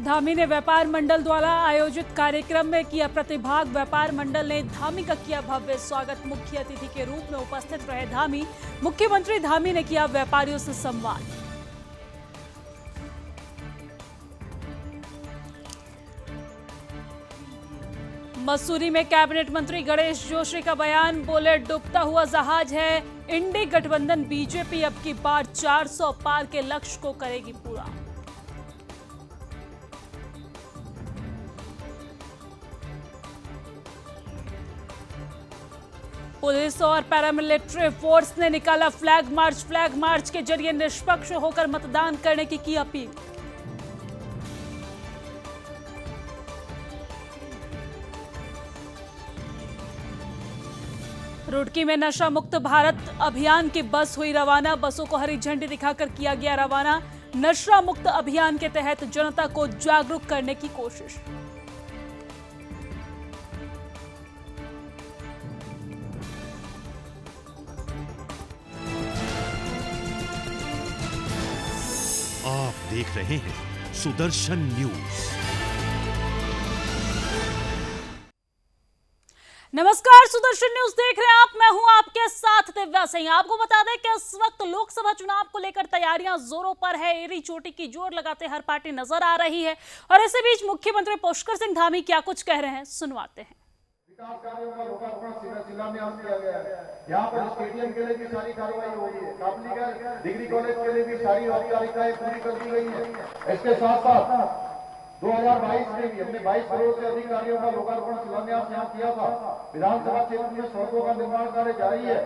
धामी ने व्यापार मंडल द्वारा आयोजित कार्यक्रम में किया प्रतिभाग। व्यापार मंडल ने धामी का किया भव्य स्वागत। मुख्य अतिथि के रूप में उपस्थित रहे धामी। मुख्यमंत्री धामी ने किया व्यापारियों से संवाद। मसूरी में कैबिनेट मंत्री गणेश जोशी का बयान। बोले, डूबता हुआ जहाज है इंडी गठबंधन। बीजेपी अब की बार 400 पार के लक्ष्य को करेगी पूरा। पुलिस और पैरामिलिट्री फोर्स ने निकाला फ्लैग मार्च। फ्लैग मार्च के जरिए निष्पक्ष होकर मतदान करने की अपील। रुड़की में नशा मुक्त भारत अभियान की बस हुई रवाना। बसों को हरी झंडी दिखाकर किया गया रवाना। नशा मुक्त अभियान के तहत जनता को जागरूक करने की कोशिश। आप देख रहे हैं सुदर्शन न्यूज। नमस्कार, सुदर्शन न्यूज देख रहे हैं आप। मैं हूं आपके साथ दिव्या सिंह। आपको बता दें कि इस वक्त लोकसभा चुनाव को लेकर तैयारियां जोरों पर है। एड़ी चोटी की जोर लगाते हर पार्टी नजर आ रही है। और इसी बीच मुख्यमंत्री पुष्कर सिंह धामी क्या कुछ कह रहे हैं, सुनवाते हैं। विकास कार्यों का लोकार्पण शिलान्यास किया गया है। यहाँ पर स्टेडियम के लिए भी सारी कार्रवाई हो रही है। काबलीगंज डिग्री कॉलेज के लिए भी सारी औपचारिकताएं पूरी कर दी गई है। इसके साथ साथ 2022 में भी हमने 22 करोड़ से अधिक कार्यों का लोकार्पण शिलान्यास यहाँ किया था। विधानसभा क्षेत्र में सड़कों का निर्माण कार्य जारी है।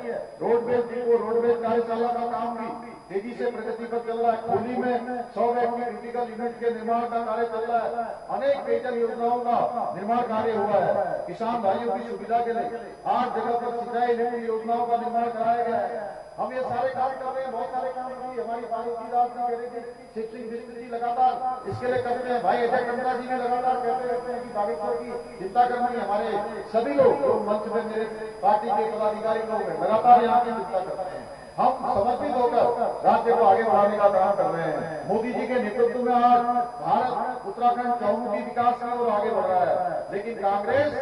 रोडवेज डिपो, रोडवेज कार्यशाला का काम भी तेजी से प्रगति पर चल रहा है। खोली में 100 बेड की क्रिटिकल यूनिट के निर्माण का कार्य चल रहा है। अनेक पेयजल योजनाओं का निर्माण कार्य हुआ है। किसान भाइयों की सुविधा के लिए 8 जगह पर सिंचाई योजनाओं का निर्माण कराया गया है। हम ये सारे कार्य कर रहे हैं। बहुत सारे काम की हमारी पार्टी राजनीति शिक्षित लगातार इसके लिए करते हैं। भाई अजय टंडा जी ने लगातार कहते रहते हैं कि नागरिकों की चिंता करनी। हमारे सभी लोग जो मंच में मेरे पार्टी के पदाधिकारी लोग हैं, लगातार यहाँ की चिंता करते हैं। हम समर्पित होकर राज्य को आगे बढ़ाने का काम कर रहे हैं। मोदी जी के नेतृत्व में आज भारत उत्तराखंड चहुमुखी विकास की ओर आगे बढ़ रहा है। लेकिन कांग्रेस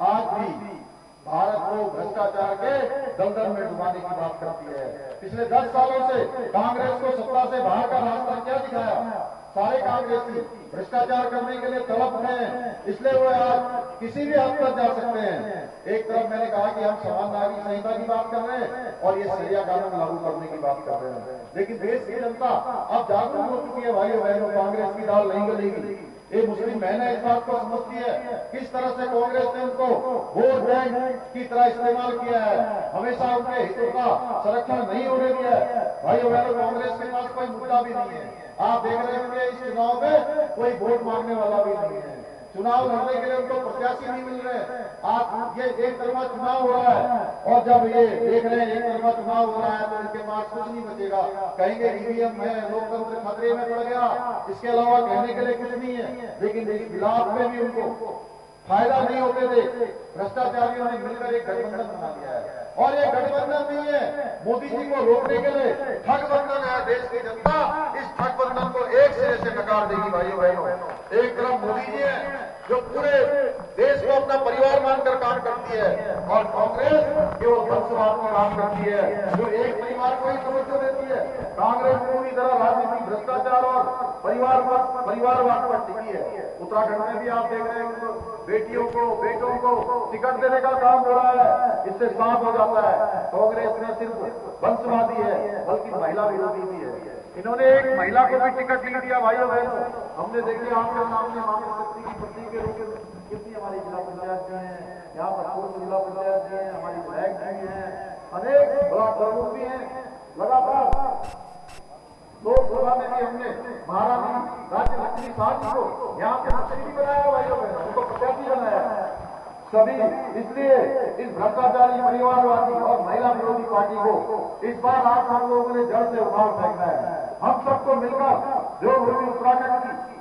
आज भी भारत को भ्रष्टाचार के दलदल में डुबाने की बात करती है। पिछले 10 सालों से कांग्रेस को सत्ता से बाहर का रास्ता क्या दिखाया? सारे कांग्रेसी भ्रष्टाचार करने के लिए तड़प रहे हैं। इसलिए वो आज किसी भी हद तक जा सकते हैं। एक तरफ मैंने कहा कि हम समान नागरिक संहिता की बात कर रहे हैं और ये शरिया कानून लागू करने की बात कर रहे हैं। लेकिन देश की जनता अब जागरूक हो चुकी है। भाइयों बहनों, कांग्रेस की दाल नहीं गलेगी। ये मुस्लिम बहनें इस बात को समझती है किस तरह से कांग्रेस ने उनको वोट बैंक की तरह इस्तेमाल किया है। हमेशा उनके हितों का संरक्षण नहीं होने दिया है। भाइयों बहनों, कांग्रेस के पास कोई मुद्दा भी नहीं है। आप देख रहे होंगे इस चुनाव में कोई वोट मांगने वाला भी नहीं है। चुनाव लड़ने के लिए उनको प्रत्याशी नहीं मिल रहे। आज ये एक तरफा चुनाव हो रहा है और जब ये देख रहे हैं एक तरफा चुनाव हो रहा है तो इनके पास कुछ नहीं बचेगा। कहेंगे ईवीएम है, लोकतंत्र खतरे में पड़ गया, इसके अलावा कहने के लिए कुछ नहीं है। लेकिन इस विलाप में भी उनको फायदा नहीं होते थे। भ्रष्टाचारियों ने मिलकर एक गठबंधन बना दिया है और ये गठबंधन नहीं है। मोदी जी को रोकने के लिए ठगबंधन है। देश की जनता इस ठगबंधन को एक सिरे से नकार देगी। भाइयों बहनों, एक तरफ मोदी जी है जो पूरे देश को अपना परिवार मानकर काम करती है और कांग्रेस केवल वंशवाद में काम करती है जो एक परिवार को ही तवज्जो देती है। कांग्रेस पूरी तरह राजनीतिक भ्रष्टाचार और परिवारवाद पर टिकी है। उत्तराखंड में भी आप देख रहे हैं बेटियों को, बेटों को टिकट देने का काम हो रहा है। इससे साफ हो जाता है कांग्रेस में सिर्फ वंशवादी है बल्कि महिला विरोधी भी है। इन्होंने एक महिला को भी टिकट नहीं दिया। भाइयों बहनों, हमने देखिए आपके सामने मातृ शक्ति की प्रतीक के रूप में कितनी हमारी जिला पंचायत जी हैं, यहाँ पर पूर्व जिला पंचायत जी हैं, हमारी विधायक जी हैं, अनेक ब्लॉक प्रमुख भी हैं। लगातार लोकसभा में भी हमने महारानी राज्य लक्ष्मी शाह को यहाँ के मंत्री भी बनाया। भाइयों बहनों, उनको प्रत्याशी बनाया सभी। इसलिए इस भ्रष्टाचारी परिवारवादी और महिला विरोधी पार्टी को इस बार आप हम लोगों ने जड़ से उखाड़ फेंकना है। हम सबको मिलकर जो भूमि उत्तराखंड की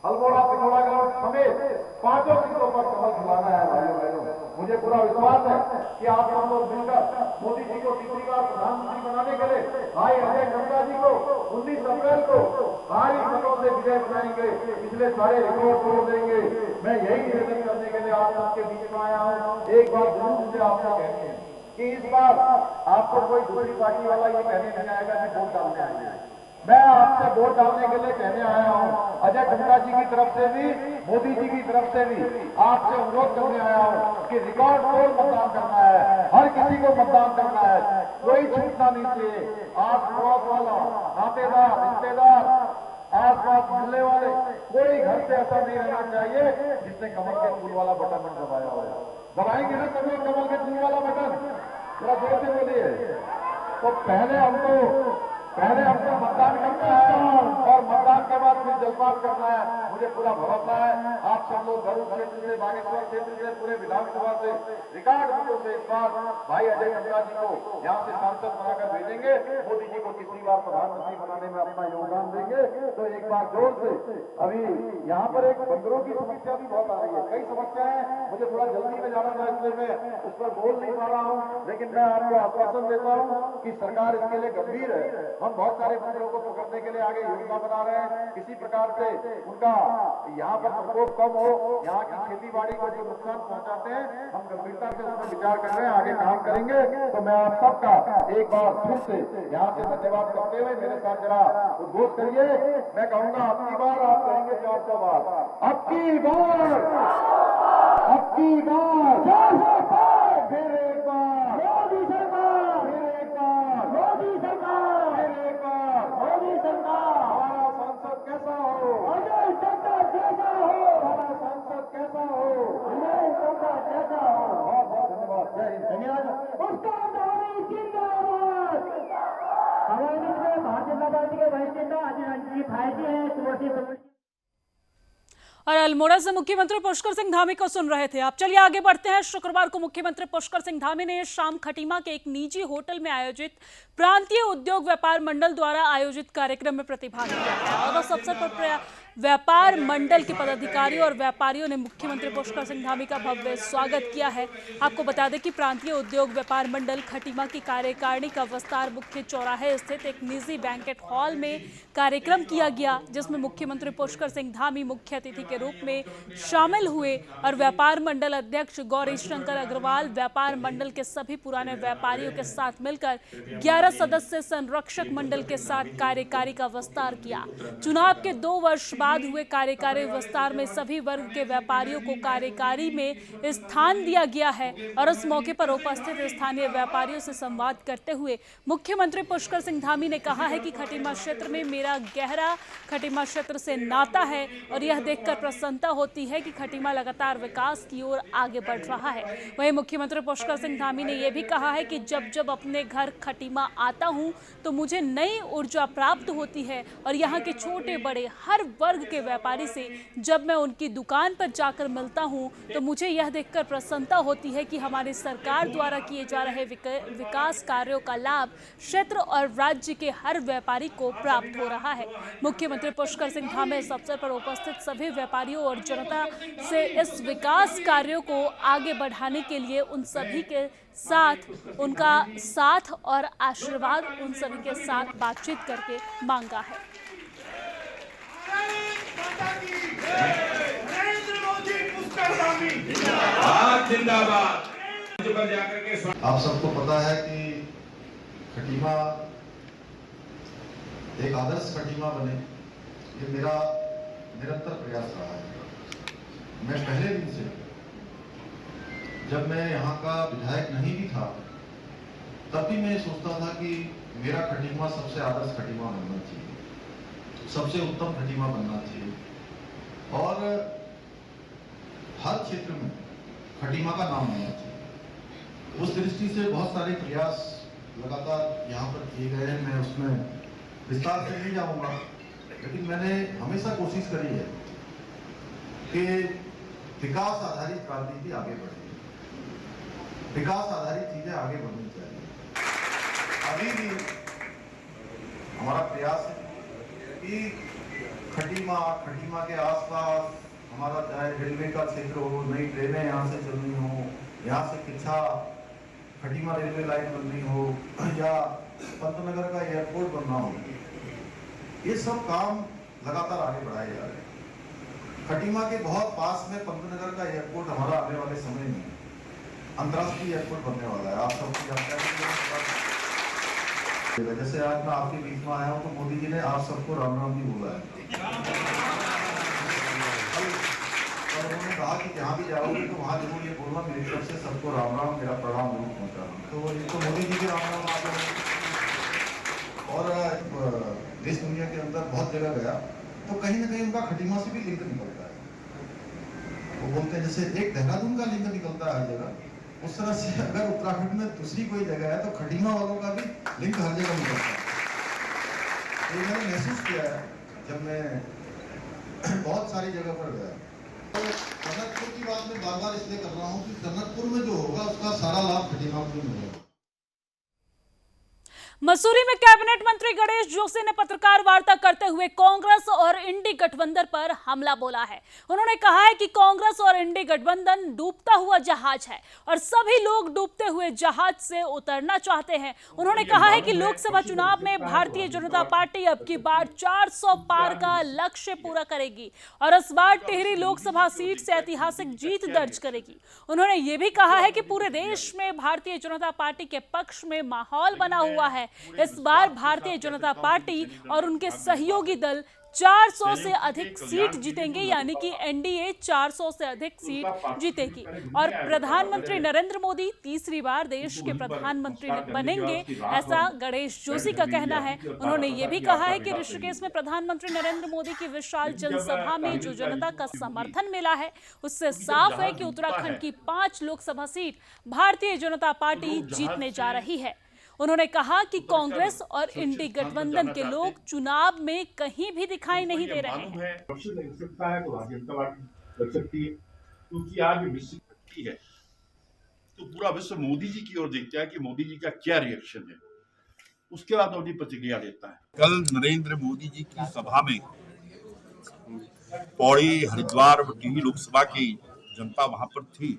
अल्मोड़ा, पिथौरागढ़ समेत 5 सीटों पर कमल खिलाना है। भाइयों बहनों, मुझे पूरा विश्वास है कि आप हम लोग मिलकर मोदी जी को तीसरी बार प्रधानमंत्री बनाने के लिए भाई अजय टंडा जी को 19 अप्रैल को भारी मतों से विजय बनाएंगे, पिछले सारे रिकॉर्ड तोड़ देंगे। मैं यही निवेदन करने के लिए आप सबके बीच में आया हूँ। एक बात जरूर मुझे आपसे कहनी है कि इस बार आपको कोई दूसरी पार्टी वाला ये कहने नहीं आएगा कि वोट डालने आएंगे। मैं आपसे वोट डालने के लिए कहने आया हूँ। अजय टंडा जी की तरफ से भी, मोदी जी की तरफ से भी आपसे अनुरोध करने आया हूँ कि रिकॉर्ड तोड़ मतदान करना है, हर किसी को मतदान करना है, कोई छूटना नहीं चाहिए। आस पड़ोस वाला, नातेदार, रिश्तेदार, आस पास मिलने वाले, कोई घर से ऐसा नहीं रहना चाहिए जिसने कमल के फूल वाला बटन न दबाया हो। दबाएंगे ना सब लोग कमल के फूल वाला बटन? थोड़ा जोर से बोलिए। तो पहले हमको मतदान करना है और मतदान के बाद फिर जलपान करना है। मुझे पूरा भरोसा है आप सब लोग भरूच क्षेत्र से, बागेश्वर क्षेत्र से, पूरे विधानसभा से रिकॉर्ड मतों से इस बार भाई अजय टंडा जी को यहाँ से सांसद बनाकर भेजेंगे। मोदी जी को किसी बार प्रधानमंत्री बनाने में अपना योगदान देंगे। तो एक बार जोर से, अभी यहाँ पर एक बंदरों की समस्या भी बहुत आ रही है, कई समस्याएं, मुझे थोड़ा जल्दी में जाना था इसलिए मैं उस पर बोल नहीं पा रहा हूँ, लेकिन मैं आपको आश्वासन देता हूँ कि सरकार इसके लिए गंभीर है। हम बहुत सारे बंदरों को पकड़ने के लिए आगे योजना बना रहे हैं, किसी प्रकार से उनका यहाँ पर प्रकोप कम हो, यहाँ की खेती बाड़ी को जो नुकसान पहुँचाते हैं, हम गंभीरता से उस पर विचार कर रहे हैं, आगे काम करेंगे। तो मैं आप सबका एक बार फिर से यहाँ से धन्यवाद करते हुए मेरे साथ जरा उद्घोष करिए। मैं कहूँगा अब की बार आप कहेंगे 400 बार, अब की बार, अब की बार, 400 बार, फिर एक बार मोदी सरकार, फिर एक बार मोदी सरकार, फिर एक बार मोदी सरकार। हमारा सांसद कैसा हो? अजय टंडा कैसा हो? हमारा सांसद कैसा हो? अजय टंडा कैसा हो? बहुत बहुत धन्यवाद, जय हिंद। धन्यवाद। उसका दावी जिंदाबाद। हमारे भारतीय जनता पार्टी के वाइस चेयरमैन अजय भाई जी हैं, तुलसी। और अल्मोड़ा से मुख्यमंत्री पुष्कर सिंह धामी को सुन रहे थे आप। चलिए आगे बढ़ते हैं। शुक्रवार को मुख्यमंत्री पुष्कर सिंह धामी ने शाम खटीमा के एक निजी होटल में आयोजित प्रांतीय उद्योग व्यापार मंडल द्वारा आयोजित कार्यक्रम में प्रतिभाग किया और उस अवसर पर व्यापार मंडल के पदाधिकारियों और व्यापारियों ने मुख्यमंत्री पुष्कर सिंह धामी का भव्य स्वागत किया है। आपको बता दें कि प्रांतीय उद्योग व्यापार मंडल खटीमा की कार्यकारिणी का विस्तार मुख्य चौराहे स्थित एक निजी बैंकेट हॉल में कार्यक्रम किया गया, जिसमें मुख्यमंत्री पुष्कर सिंह धामी मुख्य अतिथि के रूप में शामिल हुए और व्यापार मंडल अध्यक्ष गौरी शंकर अग्रवाल व्यापार मंडल के सभी पुराने व्यापारियों के साथ मिलकर 11 सदस्य संरक्षक मंडल के साथ कार्यकारी का विस्तार किया। चुनाव के 2 वर्ष बाद हुए कार्यकारी विस्तार में सभी वर्ग के व्यापारियों को कार्यकारी में स्थान दिया गया है और इस मौके पर उपस्थित स्थानीय व्यापारियों से संवाद करते हुए मुख्यमंत्री पुष्कर सिंह धामी ने कहा है कि खटीमा क्षेत्र में मेरा गहरा खटीमा क्षेत्र से नाता है और यह देखकर प्रसन्नता होती है कि खटीमा लगातार विकास की ओर आगे बढ़ रहा है। वहीं मुख्यमंत्री पुष्कर सिंह धामी ने यह भी कहा है कि जब जब अपने घर खटीमा आता हूं तो मुझे नई ऊर्जा प्राप्त होती है और यहाँ के छोटे बड़े हर वर्ग के व्यापारी से जब मैं उनकी दुकान पर जाकर मिलता हूं तो मुझे यह देखकर प्रसन्नता होती है कि हमारी सरकार द्वारा किए जा रहे विकास कार्यों का लाभ क्षेत्र और राज्य के हर व्यापारी को प्राप्त हो रहा है। मुख्यमंत्री पुष्कर सिंह धामी इस अवसर पर उपस्थित सभी व्यापारियों और जनता से इस विकास कार्यों को आगे बढ़ाने के लिए उन सभी के साथ उनका साथ और आशीर्वाद उन सभी के साथ बातचीत करके मांगा है। आप सबको पता है कि खटीमा एक आदर्श खटीमा बने, ये मेरा निरंतर प्रयास रहा है। मैं पहले दिन से, जब मैं यहाँ का विधायक नहीं भी था, तब भी मैं सोचता था कि मेरा खटीमा सबसे आदर्श खटीमा बनना चाहिए, सबसे उत्तम खटीमा बनना चाहिए और हर क्षेत्र में खटीमा का नाम होना चाहिए। उस दृष्टि से बहुत सारे प्रयास लगातार यहाँ पर किए गए हैं। मैं उसमें विस्तार से नहीं जाऊंगा, लेकिन मैंने हमेशा कोशिश करी है कि विकास आधारित राजनीति आगे बढ़े, विकास आधारित चीजें आगे बढ़नी चाहिए। अभी भी हमारा प्रयास है कि खटीमा के आसपास हमारा चाहे रेलवे का क्षेत्र हो, नई ट्रेनें यहाँ से चलनी हो, यहाँ से किच्छा खटीमा रेलवे लाइन बननी हो, या पंतनगर का एयरपोर्ट बनना हो, ये सब काम लगातार आगे बढ़ाए जा रहे हैं। खटीमा के बहुत पास में पंतनगर का एयरपोर्ट हमारा आने वाले समय में अंतर्राष्ट्रीय एयरपोर्ट बनने वाला है। आप सबकी जानकारी है। जैसे आज मैं आपके बीच में आया हूँ तो मोदी जी ने आप सबको राम राम जी बोला है और उन्होंने कहा कि जहाँ भी जाओगे तो वहाँ जरूर ये बोलना मेरी तरफ से सबको राम राम, मेरा प्रणाम जरूर पहुँचाना। तो ये तो मोदी जी के राम राम आ गए। और देश दुनिया के अंदर बहुत जगह गया तो कहीं ना कहीं उनका खटीमा से भी लिंक निकलता है। वो बोलते हैं जैसे एक देहरादून का लिंक निकलता है हर जगह, उस तरह से अगर उत्तराखंड में दूसरी कोई जगह है तो खटीमा वालों का भी लिंक हर जगह निकलता है। तो ये मैंने महसूस किया है जब मैं बहुत सारी जगह पर गया। तो टनकपुर की बात मैं बार बार इसलिए कर रहा हूँ कि टनकपुर में जो होगा उसका सारा लाभ खटीमा को मिलेगा। मसूरी में कैबिनेट मंत्री गणेश जोशी ने पत्रकार वार्ता करते हुए कांग्रेस और इंडी गठबंधन पर हमला बोला है। उन्होंने कहा है कि कांग्रेस और इंडी गठबंधन डूबता हुआ जहाज है और सभी लोग डूबते हुए जहाज से उतरना चाहते हैं। उन्होंने कहा है कि लोकसभा चुनाव में भारतीय जनता पार्टी अब की बार 400 पार का लक्ष्य पूरा करेगी और इस बार टिहरी लोकसभा सीट से ऐतिहासिक जीत दर्ज करेगी। उन्होंने ये भी कहा है कि पूरे देश में भारतीय जनता पार्टी के पक्ष में माहौल बना हुआ है। इस बार भारतीय जनता पार्टी और उनके सहयोगी दल 400 से अधिक सीट जीतेंगे, यानी कि एनडीए 400 से अधिक सीट जीतेगी और प्रधानमंत्री नरेंद्र मोदी तीसरी बार देश के प्रधानमंत्री बनेंगे, ऐसा गणेश जोशी का कहना है। उन्होंने ये भी कहा है कि ऋषिकेश में प्रधानमंत्री नरेंद्र मोदी की विशाल जनसभा में जो जनता का समर्थन मिला है उससे साफ है कि उत्तराखंड की 5 लोकसभा सीट भारतीय जनता पार्टी जीतने जा रही है। उन्होंने कहा कि कांग्रेस और इंडी गठबंधन के लोग चुनाव में कहीं भी दिखाई नहीं दे रहे हैं। लग सकता है तो भारतीय जनता पार्टी लग सकती है, क्योंकि आज विश्व शक्ति है तो पूरा विश्व मोदी जी की ओर देखता है कि मोदी जी का क्या रिएक्शन है, उसके बाद मोदी प्रतिक्रिया देता है। कल नरेंद्र मोदी जी की सभा में पौड़ी, हरिद्वार और टिहरी लोकसभा की जनता वहां पर थी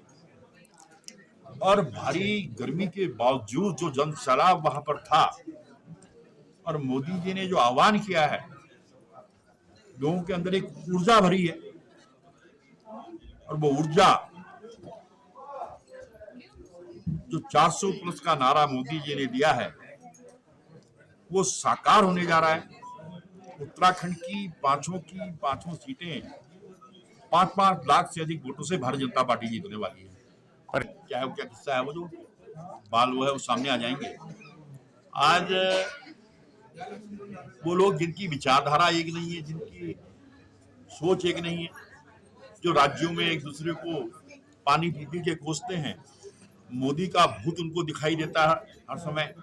और भारी गर्मी के बावजूद जो जनसैलाब वहां पर था और मोदी जी ने जो आह्वान किया है, लोगों के अंदर एक ऊर्जा भरी है और वो ऊर्जा जो 400 प्लस का नारा मोदी जी ने दिया है वो साकार होने जा रहा है। उत्तराखंड की पांचों सीटें 5-5 लाख से अधिक वोटों से भारतीय जनता पार्टी जीतने वाली है। पर क्या किस्सा है वो जो बाल वो है वो सामने आ जाएंगे। आज वो लोग जिनकी विचारधारा एक नहीं है, जिनकी सोच एक नहीं है, जो राज्यों में एक दूसरे को पानी पी के कोसते हैं, मोदी का भूत उनको दिखाई देता है हर समय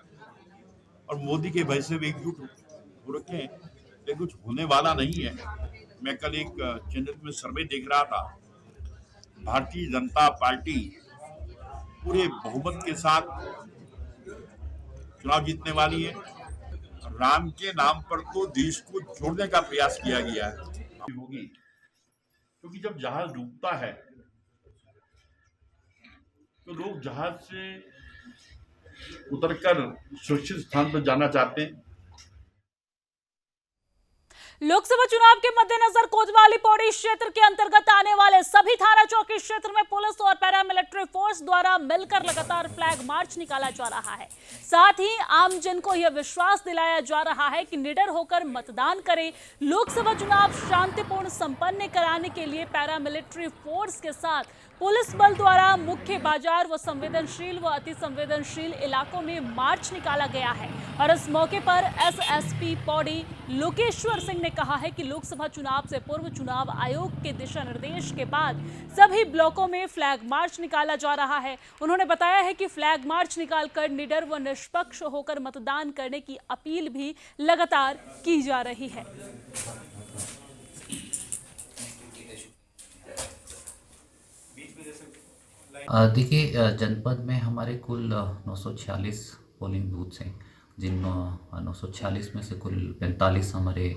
और मोदी के भय से भी एकजुट हो रखे हैं, लेकिन कुछ होने वाला नहीं है। मैं कल एक चैनल में सर्वे देख रहा था, भारतीय जनता पार्टी पूरे बहुमत के साथ चुनाव जीतने वाली है। राम के नाम पर तो देश को जोड़ने का प्रयास किया गया है होगी, क्योंकि जब जहाज डूबता है तो लोग जहाज से उतरकर सुरक्षित स्थान पर जाना चाहते हैं। लोकसभा चुनाव के मद्देनजर कोतवाली पौड़ी क्षेत्र के अंतर्गत आने वाले सभी थाना चौकी क्षेत्र में पुलिस और पैरामिलिट्री फोर्स द्वारा मिलकर लगातार फ्लैग मार्च निकाला जा रहा है। साथ ही आमजन को यह विश्वास दिलाया जा रहा है कि निडर होकर मतदान करें। लोकसभा चुनाव शांतिपूर्ण संपन्न कराने के लिए पैरामिलिट्री फोर्स के साथ पुलिस बल द्वारा मुख्य बाजार व संवेदनशील व अति संवेदनशील इलाकों में मार्च निकाला गया है और इस मौके पर एसएसपी पौड़ी लोकेश्वर सिंह ने कहा है कि लोकसभा चुनाव से पूर्व चुनाव आयोग के दिशा निर्देश के बाद सभी ब्लॉकों में फ्लैग मार्च निकाला जा रहा है। उन्होंने बताया है कि फ्लैग मार्च निकालकर निडर व निष्पक्ष होकर मतदान करने की अपील भी लगातार की जा रही है। देखिए, जनपद में हमारे कुल 946 पोलिंग बूथ्स हैं, जिन 946 में से कुल 45 हमारे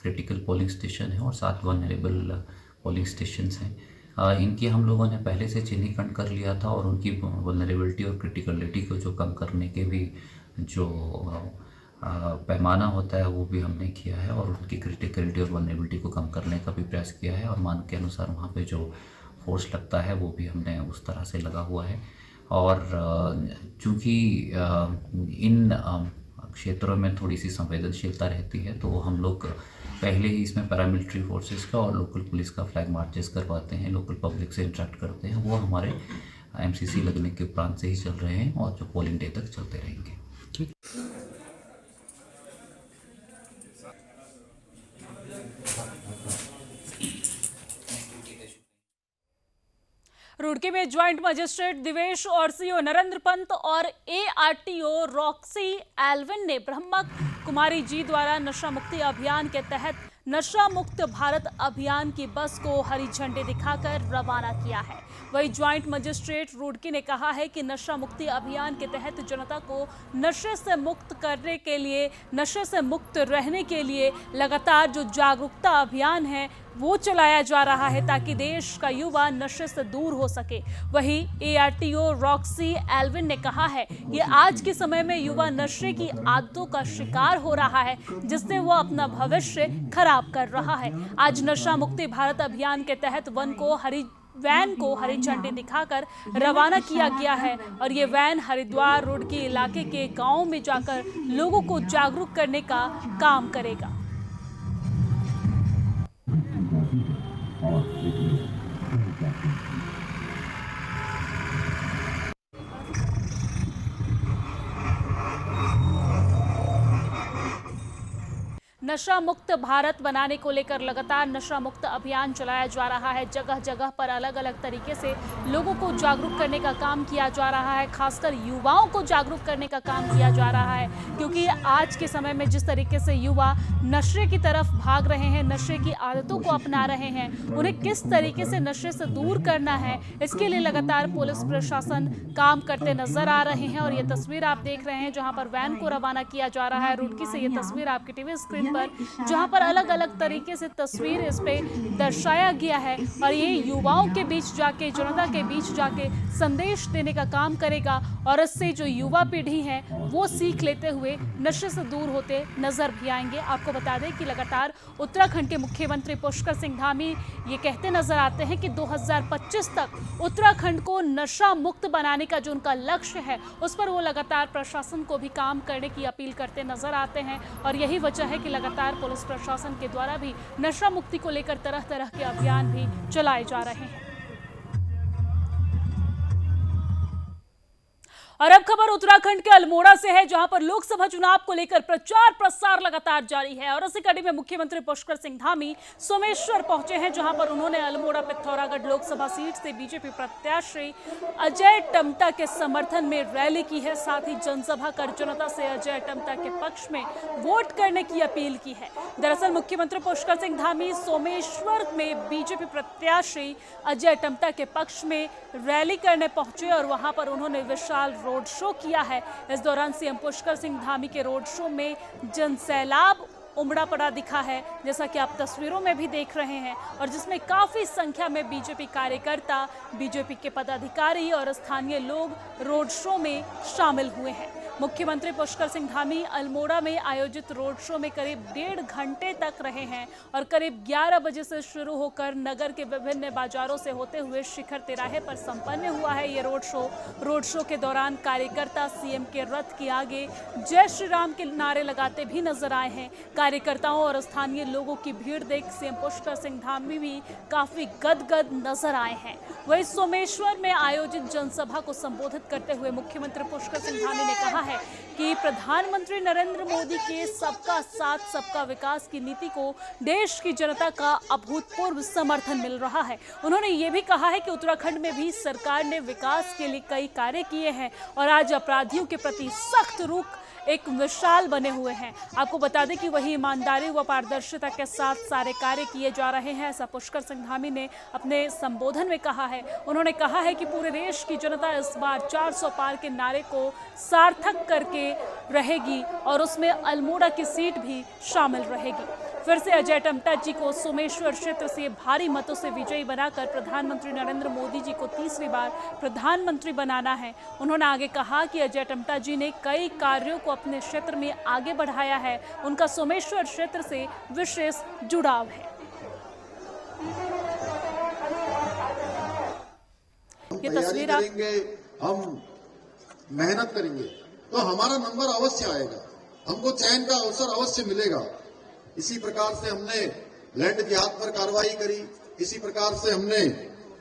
क्रिटिकल पोलिंग स्टेशन हैं और 7 वनरेबल पोलिंग स्टेशंस हैं। इनकी हम लोगों ने पहले से चिन्हीकरण कर लिया था और उनकी वनरेबिलिटी और क्रिटिकलिटी को जो कम करने के भी जो पैमाना होता है वो भी हमने किया है और उनकी क्रिटिकलिटी और वल्नरेबिलिटी को कम करने का भी प्रयास किया है और मानक के अनुसार वहाँ पे जो फोर्स लगता है वो भी हमने उस तरह से लगा हुआ है। और चूँकि इन क्षेत्रों में थोड़ी सी संवेदनशीलता रहती है तो हम लोग पहले ही इसमें पैरामिलिट्री फोर्सेस का और लोकल पुलिस का फ्लैग मार्चेस करवाते हैं, लोकल पब्लिक से इंटरेक्ट करते हैं। वो हमारे एमसीसी लगने के उपरांत से ही चल रहे हैं और जो पोलिंग डे तक चलते रहेंगे। रुड़की में ज्वाइंट मजिस्ट्रेट दिवेश और सीओ नरेंद्र पंत और एआरटीओ रॉक्सी एल्विन ने ब्रह्मा कुमारी जी द्वारा नशा मुक्ति अभियान के तहत नशा मुक्त भारत अभियान की बस को हरी झंडी दिखाकर रवाना किया है। वही ज्वाइंट मजिस्ट्रेट रुड़की ने कहा है कि नशा मुक्ति अभियान के तहत जनता को नशे से मुक्त करने के लिए, नशे से मुक्त रहने के लिए लगातार जो जागरूकता अभियान है वो चलाया जा रहा है ताकि देश का युवा नशे से दूर हो सके। वहीं एआरटीओ रॉक्सी एल्विन ने कहा है कि आज के समय में युवा नशे की आदतों का शिकार हो रहा है जिससे वो अपना भविष्य खराब कर रहा है। आज नशा मुक्ति भारत अभियान के तहत वैन को हरी झंडी दिखाकर रवाना किया गया है और ये वैन हरिद्वार रुड़की इलाके के गांवों में जाकर लोगों को जागरूक करने का काम करेगा। नशा मुक्त भारत बनाने को लेकर लगातार नशा मुक्त अभियान चलाया जा रहा है। जगह जगह पर अलग अलग तरीके से लोगों को जागरूक करने का काम किया जा रहा है, खासकर युवाओं को जागरूक करने का काम किया जा रहा है क्योंकि आज के समय में जिस तरीके से युवा नशे की तरफ भाग रहे हैं, नशे की आदतों को अपना रहे हैं, उन्हें किस तरीके से नशे से दूर करना है इसके लिए लगातार पुलिस प्रशासन काम करते नजर आ रहे हैं। और ये तस्वीर आप देख रहे हैं जहां पर वैन को रवाना किया जा रहा है रुड़की से। ये तस्वीर आपकी टीवी स्क्रीन पर जहां पर अलग अलग तरीके से तस्वीर इस पे दर्शाया गया है और ये युवाओं के बीच जाके, जनता के बीच जाके संदेश देने का काम करेगा और इससे जो युवा पीढ़ी है वो सीख लेते हुए नशे से दूर होते नजर भी आएंगे। आपको बता दें कि लगातार उत्तराखंड के मुख्यमंत्री पुष्कर सिंह धामी ये कहते नजर आते हैं कि 2025 तक उत्तराखंड को नशा मुक्त बनाने का जो उनका लक्ष्य है उस पर वो लगातार प्रशासन को भी काम करने की अपील करते नजर आते हैं और यही वजह है कि लगातार पुलिस प्रशासन के द्वारा भी नशा मुक्ति को लेकर तरह तरह के अभियान भी चलाए जा रहे हैं। और अब खबर उत्तराखंड के अल्मोड़ा से है जहां पर लोकसभा चुनाव को लेकर प्रचार प्रसार लगातार जारी है और इसी कड़ी में मुख्यमंत्री पुष्कर सिंह धामी सोमेश्वर पहुंचे हैं जहां पर उन्होंने अल्मोड़ा पिथौरागढ़ लोकसभा सीट से बीजेपी प्रत्याशी अजय टम्टा के समर्थन में रैली की है। साथ ही जनसभा कर जनता से अजय टम्टा के पक्ष में वोट करने की अपील की है। दरअसल मुख्यमंत्री पुष्कर सिंह धामी सोमेश्वर में बीजेपी प्रत्याशी अजय टम्टा के पक्ष में रैली करने पहुंचे और वहां पर उन्होंने विशाल रोड शो किया है। इस दौरान सीएम पुष्कर सिंह धामी के रोड शो में जनसैलाब उमड़ा पड़ा दिखा है जैसा कि आप तस्वीरों में भी देख रहे हैं और जिसमें काफी संख्या में बीजेपी कार्यकर्ता, बीजेपी के पदाधिकारी और स्थानीय लोग रोड शो में शामिल हुए हैं। मुख्यमंत्री पुष्कर सिंह धामी अल्मोड़ा में आयोजित रोड शो में करीब 1.5 घंटे तक रहे हैं और करीब 11 बजे से शुरू होकर नगर के विभिन्न बाजारों से होते हुए शिखर तिराहे पर संपन्न हुआ है ये रोड शो। रोड शो के दौरान कार्यकर्ता सीएम के रथ के आगे जय श्री राम के नारे लगाते भी नजर आए हैं। कार्यकर्ताओं और स्थानीय लोगों की भीड़ देख सीएम पुष्कर सिंह धामी भी काफी गदगद नजर आए हैं। वहीं सोमेश्वर में आयोजित जनसभा को संबोधित करते हुए मुख्यमंत्री पुष्कर सिंह धामी ने कहा है कि प्रधानमंत्री नरेंद्र मोदी के सबका साथ सबका विकास की नीति को देश की जनता का अभूतपूर्व समर्थन मिल रहा है। उन्होंने ये भी कहा है कि उत्तराखंड में भी सरकार ने विकास के लिए कई कार्य किए हैं और आज अपराधियों के प्रति सख्त रुख एक मिसाल बने हुए हैं। आपको बता दें कि वही ईमानदारी व पारदर्शिता के साथ सारे कार्य किए जा रहे हैं, ऐसा पुष्कर सिंह धामी ने अपने संबोधन में कहा है। उन्होंने कहा है कि पूरे देश की जनता इस बार 400 पार के नारे को सार्थक करके रहेगी और उसमें अल्मोड़ा की सीट भी शामिल रहेगी। फिर से अजय टमटा जी को सोमेश्वर क्षेत्र से भारी मतों से विजयी बनाकर प्रधानमंत्री नरेंद्र मोदी जी को तीसरी बार प्रधानमंत्री बनाना है। उन्होंने आगे कहा कि अजय टमटा जी ने कई कार्यों को अपने क्षेत्र में आगे बढ़ाया है। उनका सोमेश्वर क्षेत्र से विशेष जुड़ाव है। ये तस्वीर आप करेंगे, हम मेहनत करेंगे तो हमारा नंबर अवश्य आएगा, हमको चयन का अवसर अवश्य मिलेगा। इसी प्रकार से हमने लैंड जिहाद पर कार्रवाई करी, इसी प्रकार से हमने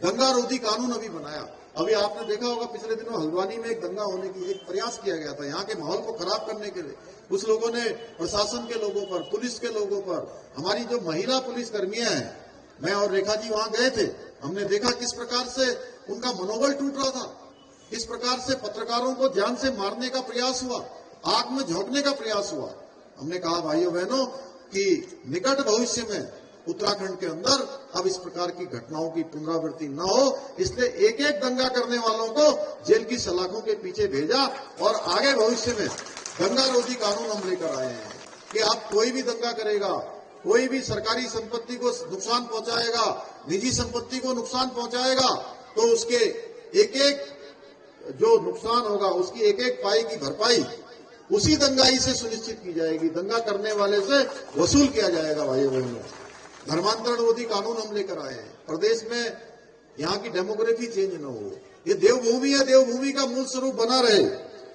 दंगा रोधी कानून अभी बनाया। अभी आपने देखा होगा पिछले दिनों हल्द्वानी में एक दंगा होने की एक प्रयास किया गया था, यहाँ के माहौल को खराब करने के लिए। कुछ लोगों ने प्रशासन के लोगों पर, पुलिस के लोगों पर, हमारी जो महिला पुलिस कर्मियां हैं, मैं और रेखा जी वहां गए थे, हमने देखा किस प्रकार से उनका मनोबल टूट रहा था, किस प्रकार से पत्रकारों को जान से मारने का प्रयास हुआ, आग में झोंकने का प्रयास हुआ। हमने कहा भाइयों बहनों कि निकट भविष्य में उत्तराखंड के अंदर अब इस प्रकार की घटनाओं की पुनरावृत्ति न हो, इसलिए एक एक दंगा करने वालों को जेल की सलाखों के पीछे भेजा और आगे भविष्य में दंगा रोधी कानून हम लेकर आए हैं कि अब कोई भी दंगा करेगा, कोई भी सरकारी संपत्ति को नुकसान पहुंचाएगा, निजी संपत्ति को नुकसान पहुंचाएगा, तो उसके एक एक जो नुकसान होगा उसकी एक एक पाई की भरपाई उसी दंगाई से सुनिश्चित की जाएगी, दंगा करने वाले से वसूल किया जाएगा। भाइयों बहनों, धर्मांतरण रोधी कानून हम लेकर आए हैं, प्रदेश में यहाँ की डेमोग्राफी चेंज न हो, ये देवभूमि है, देवभूमि का मूल स्वरूप बना रहे,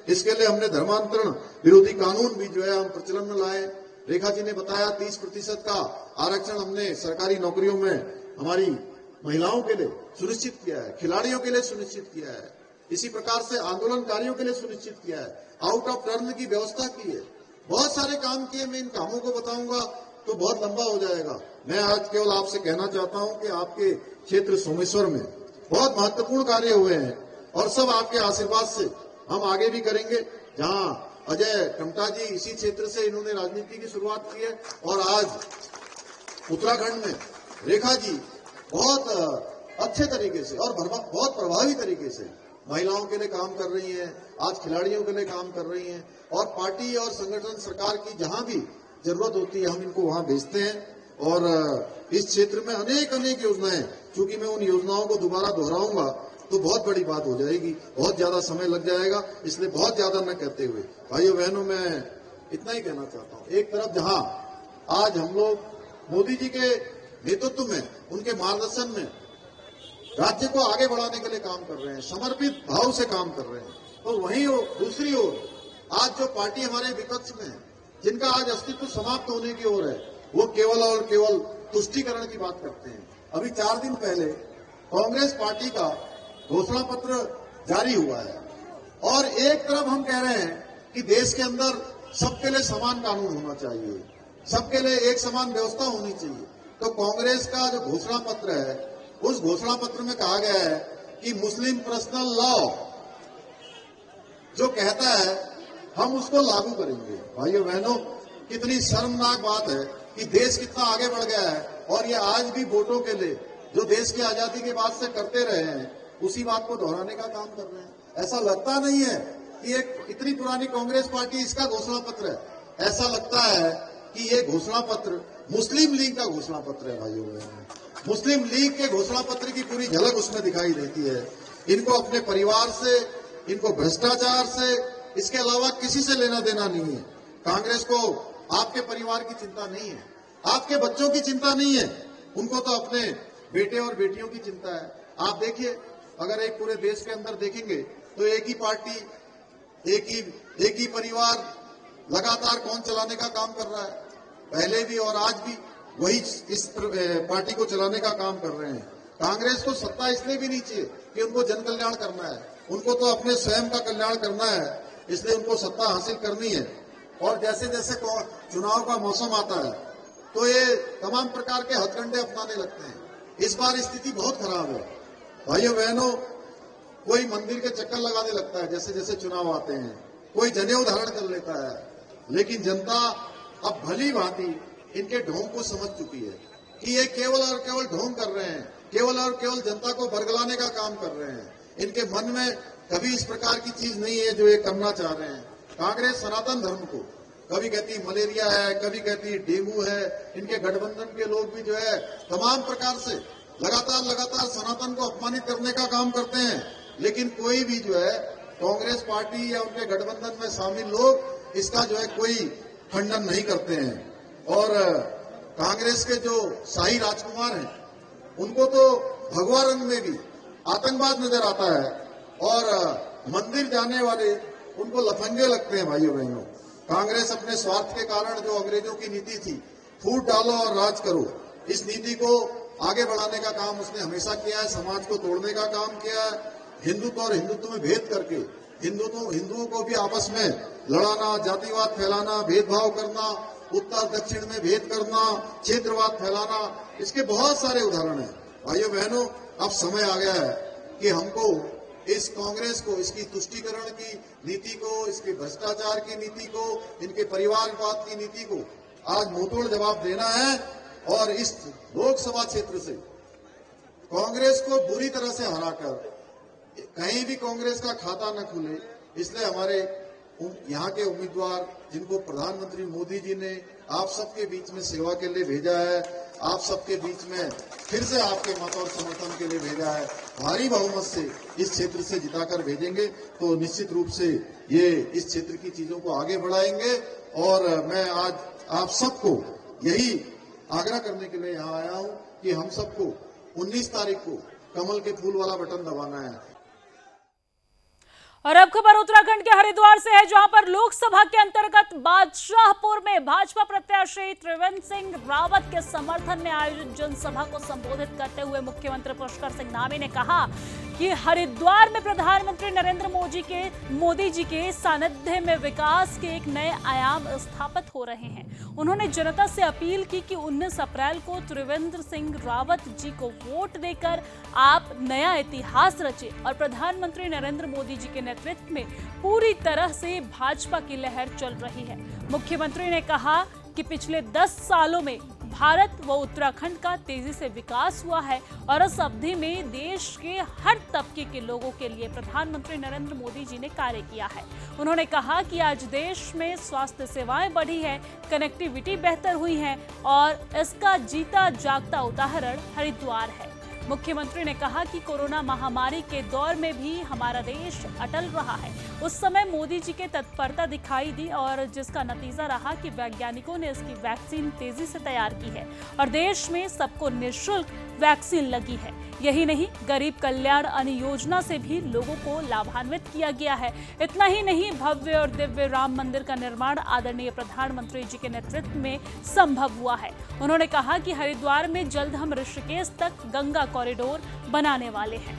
इसके लिए हमने धर्मांतरण विरोधी कानून भी जो है हम प्रचलन में लाए। रेखा जी ने बताया 30% का आरक्षण हमने सरकारी नौकरियों में हमारी महिलाओं के लिए सुनिश्चित किया है, खिलाड़ियों के लिए सुनिश्चित किया है, इसी प्रकार से आंदोलनकारियों के लिए सुनिश्चित किया है, आउट ऑफ टर्न की व्यवस्था की है, बहुत सारे काम किए। मैं इन कामों को बताऊंगा तो बहुत लंबा हो जाएगा। मैं आज केवल आपसे कहना चाहता हूं कि आपके क्षेत्र सोमेश्वर में बहुत महत्वपूर्ण कार्य हुए हैं और सब आपके आशीर्वाद से हम आगे भी करेंगे। जहां अजय टमटा जी इसी क्षेत्र से इन्होंने राजनीति की शुरुआत की है और आज उत्तराखंड में रेखा जी बहुत अच्छे तरीके से और बहुत प्रभावी तरीके से महिलाओं के लिए काम कर रही हैं, आज खिलाड़ियों के लिए काम कर रही हैं और पार्टी और संगठन सरकार की जहां भी जरूरत होती है हम इनको वहां भेजते हैं। और इस क्षेत्र में अनेक अनेक योजनाएं, चूंकि मैं उन योजनाओं को दोबारा दोहराऊंगा तो बहुत बड़ी बात हो जाएगी, बहुत ज्यादा समय लग जाएगा, इसलिए बहुत ज्यादा न कहते हुए भाइयों बहनों मैं इतना ही कहना चाहता हूं। एक तरफ जहां आज हम लोग मोदी जी के नेतृत्व में, उनके मार्गदर्शन में राज्य को आगे बढ़ाने के लिए काम कर रहे हैं, समर्पित भाव से काम कर रहे हैं, और वहीं दूसरी ओर आज जो पार्टी हमारे विपक्ष में है, जिनका आज अस्तित्व समाप्त होने की ओर है, वो केवल और केवल तुष्टीकरण की बात करते हैं। अभी 4 दिन पहले कांग्रेस पार्टी का घोषणा पत्र जारी हुआ है और एक तरफ हम कह रहे हैं कि देश के अंदर सबके लिए समान कानून होना चाहिए, सबके लिए एक समान व्यवस्था होनी चाहिए, तो कांग्रेस का जो घोषणा पत्र है उस घोषणा पत्र में कहा गया है कि मुस्लिम पर्सनल लॉ जो कहता है हम उसको लागू करेंगे। भाइयों बहनों, कितनी शर्मनाक बात है कि देश कितना आगे बढ़ गया है और ये आज भी वोटों के लिए जो देश की आजादी के बाद से करते रहे हैं उसी बात को दोहराने का काम कर रहे हैं। ऐसा लगता नहीं है कि एक इतनी पुरानी कांग्रेस पार्टी इसका घोषणा पत्र है, ऐसा लगता है कि ये घोषणा पत्र मुस्लिम लीग का घोषणा पत्र है। भाइयों बहनों, मुस्लिम लीग के घोषणा पत्र की पूरी झलक उसमें दिखाई देती है। इनको अपने परिवार से, इनको भ्रष्टाचार से, इसके अलावा किसी से लेना देना नहीं है। कांग्रेस को आपके परिवार की चिंता नहीं है, आपके बच्चों की चिंता नहीं है, उनको तो अपने बेटे और बेटियों की चिंता है। आप देखिए, अगर एक पूरे देश के अंदर देखेंगे तो एक ही पार्टी, एक ही परिवार लगातार कौन चलाने का काम कर रहा है, पहले भी और आज भी वही इस पार्टी को चलाने का काम कर रहे हैं। कांग्रेस को सत्ता इसलिए भी नहीं चाहिए कि उनको जन कल्याण करना है, उनको तो अपने स्वयं का कल्याण करना है, इसलिए उनको सत्ता हासिल करनी है। और जैसे जैसे चुनाव का मौसम आता है तो ये तमाम प्रकार के हथकंडे अपनाने लगते हैं। इस बार स्थिति बहुत खराब है। भाइयों बहनों, कोई मंदिर के चक्कर लगाने लगता है जैसे जैसे चुनाव आते हैं, कोई जनेऊ धारण कर लेता है, लेकिन जनता अब भली भांति इनके ढोंग को समझ चुकी है कि ये केवल और केवल ढोंग कर रहे हैं, केवल और केवल जनता को बरगलाने का काम कर रहे हैं। इनके मन में कभी इस प्रकार की चीज नहीं है जो ये करना चाह रहे हैं। कांग्रेस सनातन धर्म को, कभी कहती मलेरिया है, कभी कहती डेंगू है। इनके गठबंधन के लोग भी जो है तमाम प्रकार से लगातार सनातन को अपमानित करने का काम करते हैं, लेकिन कोई भी जो है कांग्रेस पार्टी या उनके गठबंधन में शामिल लोग इसका जो है कोई खंडन नहीं करते हैं। और कांग्रेस के जो शाही राजकुमार हैं उनको तो भगवा रंग में भी आतंकवाद नजर आता है, और मंदिर जाने वाले उनको लफंगे लगते हैं। भाइयों बहनों, कांग्रेस अपने स्वार्थ के कारण जो अंग्रेजों की नीति थी, फूट डालो और राज करो, इस नीति को आगे बढ़ाने का काम उसने हमेशा किया है। समाज को तोड़ने का काम किया है, हिंदुत्व और हिंदुत्व में भेद करके हिंदुओं को भी आपस में लड़ाना, जातिवाद फैलाना, भेदभाव करना, उत्तर दक्षिण में भेद करना, क्षेत्रवाद फैलाना, इसके बहुत सारे उदाहरण हैं। भाइयों बहनों, अब समय आ गया है कि हमको इस कांग्रेस को, इसकी तुष्टीकरण की नीति को, इसके भ्रष्टाचार की नीति को, इनके परिवारवाद की नीति को आज मुंहतोड़ जवाब देना है। और इस लोकसभा क्षेत्र से कांग्रेस को बुरी तरह से हराकर कहीं भी कांग्रेस का खाता न खुले, इसलिए हमारे यहाँ के उम्मीदवार, जिनको प्रधानमंत्री मोदी जी ने आप सबके बीच में सेवा के लिए भेजा है, आप सबके बीच में फिर से आपके मत और समर्थन के लिए भेजा है, भारी बहुमत से इस क्षेत्र से जिताकर भेजेंगे तो निश्चित रूप से ये इस क्षेत्र की चीजों को आगे बढ़ाएंगे। और मैं आज आप सबको यही आग्रह करने के लिए यहाँ आया हूँ कि हम सबको 19 तारीख को कमल के फूल वाला बटन दबाना है। और अब खबर उत्तराखंड के हरिद्वार से है, जहां पर लोकसभा के अंतर्गत बादशाहपुर में भाजपा प्रत्याशी त्रिवेंद्र सिंह रावत के समर्थन में आयोजित जनसभा को संबोधित करते हुए मुख्यमंत्री पुष्कर सिंह धामी ने कहा कि हरिद्वार में प्रधानमंत्री नरेंद्र मोदी जी के सानिध्य में विकास के एक नए आयाम स्थापित हो रहे हैं। उन्होंने जनता से अपील की कि 19 अप्रैल को त्रिवेंद्र सिंह रावत जी को वोट देकर आप नया इतिहास रचे और प्रधानमंत्री नरेंद्र मोदी जी के नेतृत्व में पूरी तरह से भाजपा की लहर चल रही है। मुख्यमंत्री ने कहा कि पिछले 10 सालों में भारत व उत्तराखंड का तेजी से विकास हुआ है और इस अवधि में देश के हर तबके के लोगों के लिए प्रधानमंत्री नरेंद्र मोदी जी ने कार्य किया है। उन्होंने कहा कि आज देश में स्वास्थ्य सेवाएं बढ़ी है, कनेक्टिविटी बेहतर हुई है और इसका जीता जागता उदाहरण हरिद्वार है। मुख्यमंत्री ने कहा कि कोरोना महामारी के दौर में भी हमारा देश अटल रहा है। उस समय मोदी जी की तत्परता दिखाई दी और जिसका नतीजा रहा कि वैज्ञानिकों ने इसकी वैक्सीन तेजी से तैयार की है और देश में सबको निःशुल्क वैक्सीन लगी है। यही नहीं, गरीब कल्याण अन्न योजना से भी लोगों को लाभान्वित किया गया है। इतना ही नहीं, भव्य और दिव्य राम मंदिर का निर्माण आदरणीय प्रधानमंत्री जी के नेतृत्व में संभव हुआ है। उन्होंने कहा कि हरिद्वार में जल्द हम ऋषिकेश तक गंगा कॉरिडोर बनाने वाले हैं।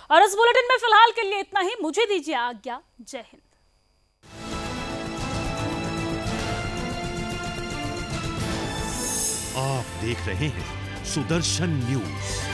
और इस बुलेटिन में फिलहाल के लिए इतना ही। मुझे दीजिए आज्ञा। जय हिंद। आप देख रहे हैं सुदर्शन न्यूज।